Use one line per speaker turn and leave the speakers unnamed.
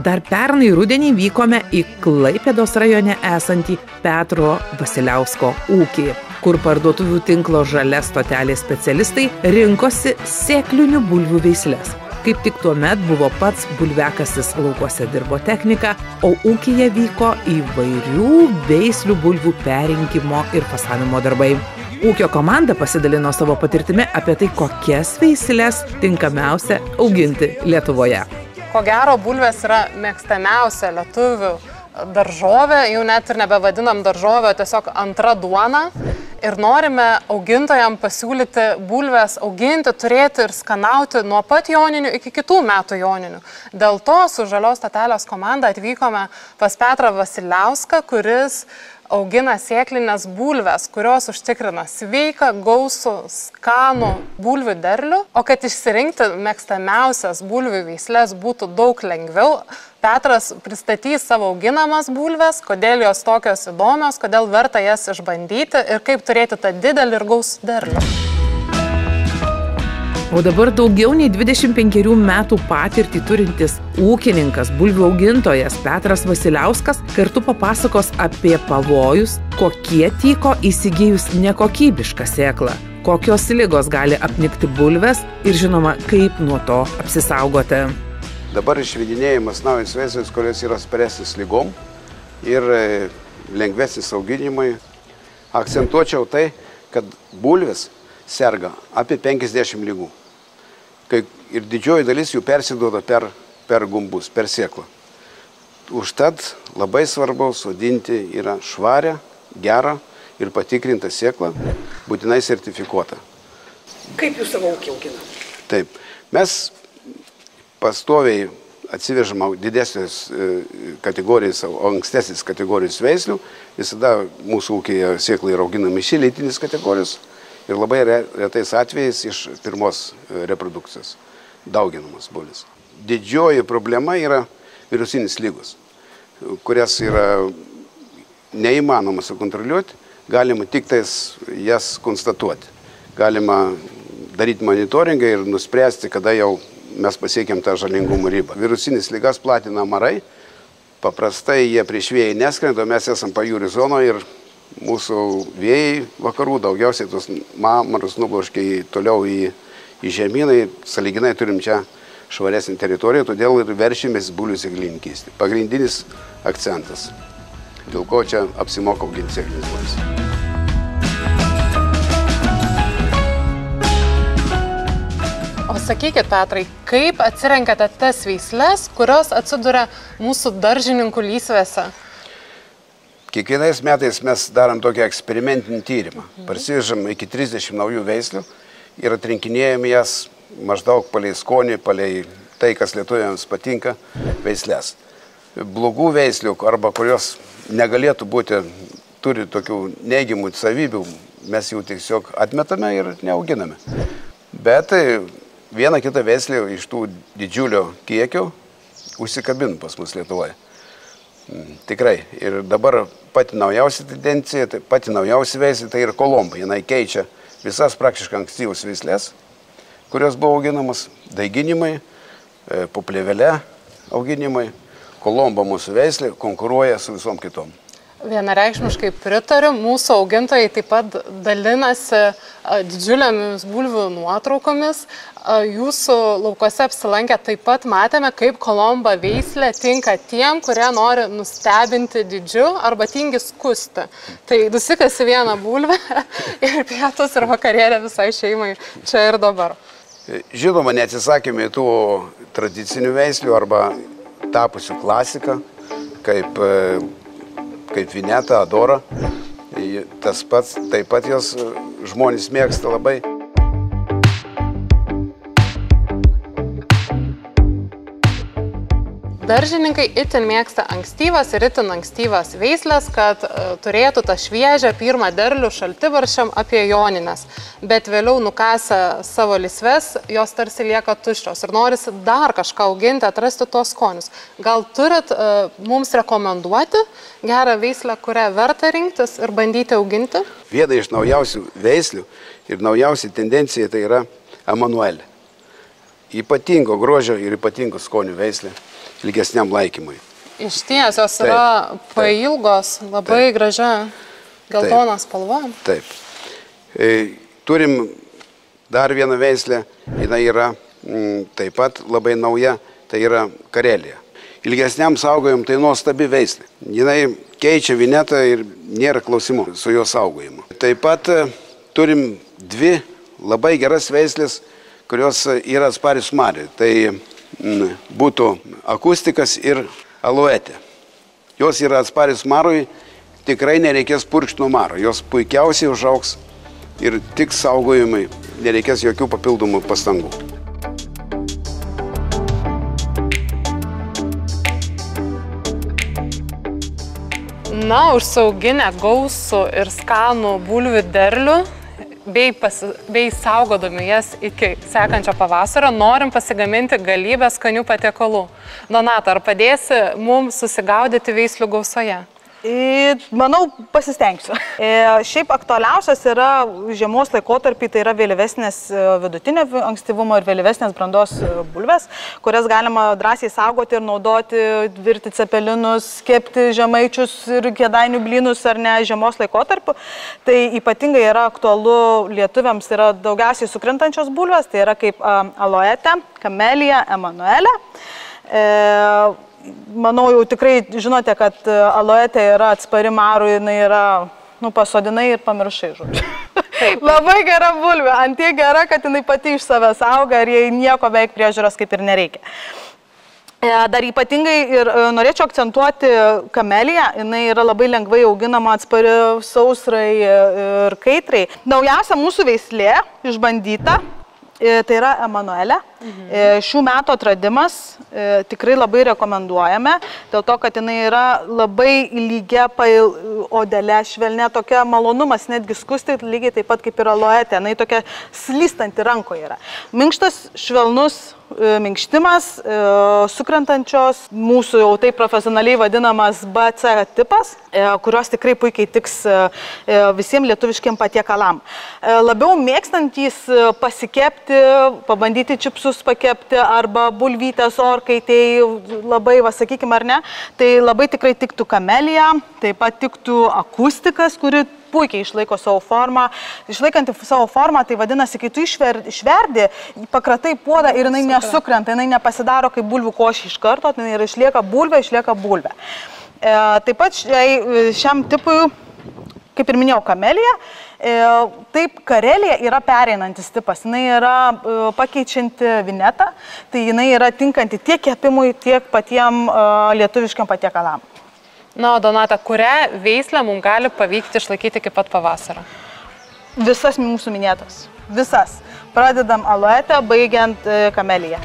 Dar pernai rudenį vykome į Klaipėdos rajone esantį Petro Vasiliausko ūkį, kur parduotuvių tinklo Žalia stotelė specialistai rinkosi sėklinių bulvių veisles. Kaip tik tuomet buvo pats bulviakasis laukuose dirbo technika, o ūkyje vyko įvairių veislių bulvių perinkimo ir fasavimo darbai. Ūkio komanda pasidalino savo patirtimi apie tai, kokias veisles tinkamiausia auginti Lietuvoje.
Ko gero, bulvės yra mėgstamiausia lietuvių daržovė, jau net ir nebevadinam daržovę, tiesiog antra duona. Ir norime augintojams pasiūlyti bulves auginti, turėti ir skanauti nuo pat joninių iki kitų metų joninių. Dėl to su Žalios stotelės komanda atvykome pas Petrą Vasiliauską, kuris augina sėklinės bulves, kurios užtikrina sveiką, gausų, skanų bulvių derlių. O kad išsirinkti mėgstamiausias bulvių veisles būtų daug lengviau, Petras pristatys savo auginamas bulves, kodėl jos tokios įdomios, kodėl verta jas išbandyti ir kaip turėti tą didelį ir gausų derlių.
O dabar daugiau nei 25 metų patirtį turintis ūkininkas, bulvių augintojas Petras Vasiliauskas kartu papasakos apie pavojus, kokie tyko įsigijus nekokybišką sėklą, kokios ligos gali apnikti bulves ir žinoma, kaip nuo to apsisaugoti.
Dabar išvedinėjimas naujos veislės, kurios yra sparesnis lygom ir lengvesnis auginimui. Akcentuočiau tai, kad bulvės serga apie 50 lygų. Ir didžioji dalis jų persiduoda per gumbus, per sėklą. Užtat labai svarbu sodinti yra švarę, gerą ir patikrintą sėklą, būtinai sertifikuotą.
Kaip jūs savo ūkį auginate?
Taip, mes pastoviai atsivežama didesnės kategorijos, o ankstesnės kategorijos veislių. Visada mūsų ūkyje sėklai yra auginami šilėtinės kategorijos ir labai retais atvejais iš pirmos reprodukcijos dauginamos bulvės. Didžioji problema yra virusinės ligos, kurias yra neįmanoma sukontroliuoti, galima tik tais jas konstatuoti. Galima daryti monitoringą ir nuspręsti, kada jau mes pasiekėm tą žalingumo ribą. Virusinės ligas platina amarai, paprastai jie prieš vėjai neskrenda, mes esam pajūrio zonoje ir mūsų vėjai vakarų daugiausiai tos amarus nubloškia toliau į žemyną, sąlyginai turim čia švaresnį teritoriją, todėl ir veršimės bulvių sėklininkystę. Pagrindinis akcentas, dėl ko čia apsimoka auginti sėklines bulves.
O sakykit, Petrai, kaip atsirenkate tas veisles, kurios atsiduria mūsų daržininkų lysvėse?
Kiekvienais metais mes darom tokį eksperimentinį tyrimą. Parsivežam iki 30 naujų veislių ir atrinkinėjom jas maždaug palei skonį, palei tai, kas lietuviams patinka, veisles. Blogų veislių, arba kurios negalėtų būti, turi tokių neigiamų savybių, mes jų tiesiog atmetame ir neauginame. Bet vieną kitą veislę iš tų didžiulio kiekio užsikabino pas mus Lietuvoje. Tikrai. Ir dabar pati naujausia tendencija, pati naujausia veislė, tai ir kolomba. Jinai keičia visas praktiškai ankstyvus veislės, kurios buvo auginamos, daiginimai, po plėvele auginimai. Kolomba mūsų veislė konkuruoja su visom kitom.
Vienareikšmiškai pritariu, mūsų augintojai taip pat dalinasi didžiulėmis bulvių nuotraukomis. Jūsų laukuose apsilankę taip pat matėme, kaip kolomba veislė tinka tiem, kurie nori nustebinti didžiu arba tingi skusti. Tai nusikasi vieną bulvę ir pietus ir vakarėlę visai šeimai čia ir dabar.
Žinoma, neatsisakėme tų tradicinių veislių arba tapusių klasiką, kaip Vineta, Adora. Tas pats, taip pat jos žmonės mėgsta labai.
Daržininkai itin mėgsta ankstyvas ir itin ankstyvas veislės, kad turėtų tą šviežią pirmą derlių šaltibarščiam apie jonines. Bet vėliau nukasę savo lysves, jos tarsi lieka tuščios ir norisi dar kažką auginti, atrasti tos skonius. Gal turit mums rekomenduoti gerą veislę, kurią verta rinktis ir bandyti auginti?
Viena iš naujausių veislių ir naujausia tendencija tai yra Emanuelė. Ypatingo grožio ir ypatingo skonių veislė. ilgesniam laikymui.
Iš ties, jos yra pailgos, labai gražia geltona spalva.
Taip. Turim dar vieną veislę, jinai yra taip pat labai nauja, tai yra Karelija. Ilgesniam saugojimui tai nuostabi veislė. Jinai keičia vinetą ir nėra klausimų su jo saugojimu. Taip pat turim dvi labai geras veislės, kurios yra atsparios marui. Tai būtų akustikas ir aloetė. Jos yra atsparios marui, tikrai nereikės purkšti nuo maro. Jos puikiausiai užaugs ir tik saugojimui nereikės jokių papildomų pastangų.
Na, užsiauginę gausų ir skanų bulvių derlių, bei saugodami jas iki sekančio pavasario, norim pasigaminti galybę skanių patiekalų. Donata, ar padėsi mums susigaudyti veislių gausoje?
Manau, pasistengsiu. Šiaip aktualiausias yra žiemos laikotarpį, tai yra vėlyvesnės vidutinio ankstyvumo ir vėlyvesnės brandos bulvės, kurias galima drąsiai saugoti ir naudoti, virti cepelinus, kepti žemaičius ir kėdainių blynus ar ne žiemos laikotarpiu. Tai ypatingai yra aktualu lietuviams, yra daugiausiai sukrentančios bulvės, tai yra kaip aloetė, kamelija, emanuelė. Manau, jau tikrai žinote, kad aloetė yra atspari marui, jinai yra, pasodinai ir pamiršai, žodžiu. Labai gera bulvė, ant tiek gera, kad jinai pati iš savęs auga ir jai nieko beveik priežiūros kaip ir nereikia. Dar ypatingai ir norėčiau akcentuoti kameliją, jinai yra labai lengvai auginama, atspari sausrai ir kaitrai. Naujausia mūsų veislė, išbandyta, tai yra emanuelė. Šių metų atradimas, tikrai labai rekomenduojame, dėl to, kad jinai yra labai lygia odelė, švelnė, tokia malonumas netgi skusti, lygiai taip pat kaip ir aloetė, jinai tokia slystanti rankoje yra. Minkštas, švelnus minkštimas, sukrentančios, mūsų jau taip profesionaliai vadinamas BC tipas, kurios tikrai puikiai tiks visiems lietuviškiem patiekalam. Labiau mėgstantys pasikepti, pabandyti čipsus pakepti arba bulvytės orkaitėj, labai, sakykime, ar ne, tai labai tikrai tiktų kamelija, taip pat tiktų akustikas, kuri puikiai išlaiko savo formą. Išlaikantį savo formą, tai vadinasi, kai tu išverdi, pakratai puodą ir jinai nesukrenta, jinai nepasidaro kaip bulvių košė iš karto, tai ir išlieka bulvė, išlieka bulvė. Taip pat šiam tipui, kaip ir minėjau, kamelija, taip Karelija yra pereinantis tipas, jinai yra pakeičianti vinetą, tai jinai yra tinkanti tiek kepimui, tiek patiem lietuviškiam patiekalam.
Na, o Donata, kurią veislę mums gali pavykti išlaikyti iki pat pavasario?
Visas mūsų minėtos. Visas. Pradedam aloetę, baigiant kameliją.